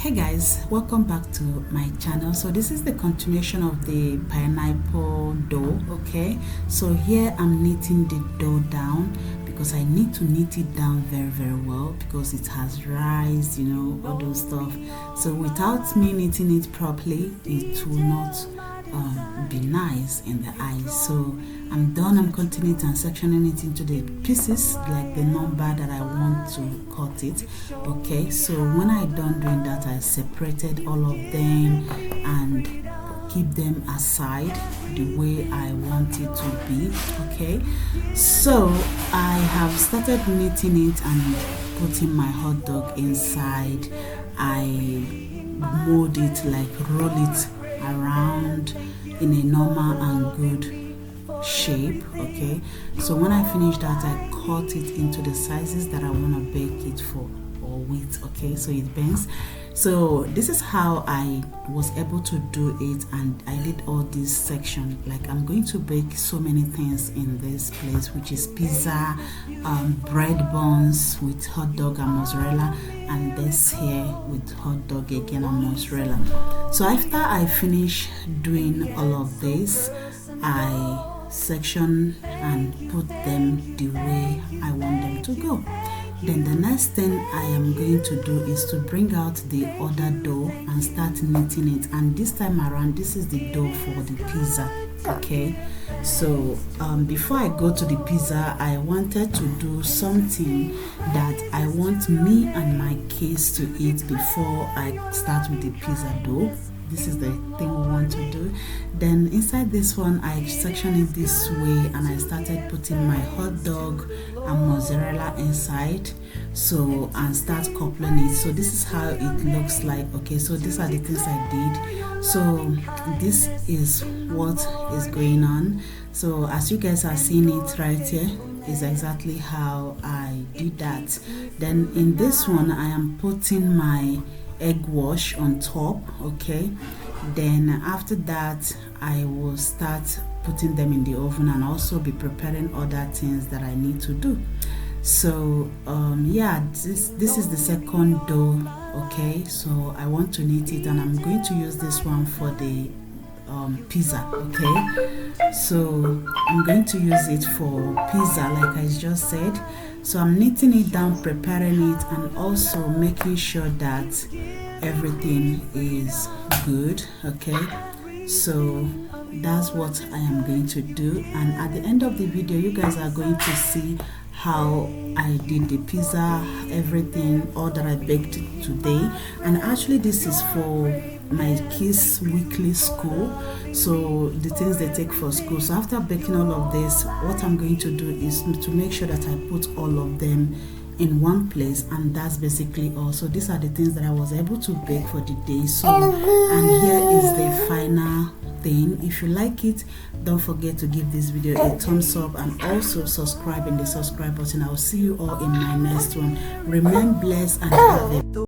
Hey guys, welcome back to my channel. So this is the continuation of the pineapple dough. Okay, so here I'm knitting the dough down because I need to knit it down very well because it has rice, you know, all those stuff. So without me knitting it properly, it will not be nice in the eyes. So I'm done. I'm cutting it and sectioning it into the pieces like the number that I want to cut it. Okay, so when I done doing that, I separated all of them and keep them aside the way I want it to be. Okay, so I have started knitting it and putting my hot dog inside. I mold it, like roll it around in a normal and good shape. Okay, so when I finish that, I cut it into the sizes that I want to bake it for or with. Okay, so it bends. So this is how I was able to do it, and I did all this section. Like I'm going to bake so many things in this place, which is pizza, bread buns with hot dog and mozzarella, and this here with hot dog again and mozzarella. So after I finish doing all of this, I section and put them the way I want them to go. Then the next thing I am going to do is to bring out the other dough and start knitting it. And this time around, this is the dough for the pizza. Okay, so before I go to the pizza, I wanted to do something that I want me and my kids to eat before I start with the pizza dough. This is the thing we want to do. Then inside this one, I section it this way and I started putting my hot dog and mozzarella inside, so and start coupling it. So this is how it looks like. Okay, so these are the things I did. So this is what is going on. So as you guys are seeing it right here, is exactly how I did that. Then in this one, I am putting my egg wash on top. Okay, then after that I will start putting them in the oven and also be preparing other things that I need to do. So yeah, this is the second dough. Okay, so I want to knit it and I'm going to use this one for the pizza. Okay, so I'm going to use it for pizza like I just said. So I'm knitting it down, preparing it, and also making sure that everything is good. Okay, so that's what I am going to do, and at the end of the video you guys are going to see how I did the pizza, everything, all that I baked today. And actually this is for my kids' weekly school, so the things they take for school. So after baking all of this, what I'm going to do is to make sure that I put all of them in one place, and that's basically all. So these are the things that I was able to bake for the day. So and here is the final thing. If you like it, don't forget to give this video a thumbs up and also subscribe in the subscribe button. I will see you all in my next one. Remain blessed and have a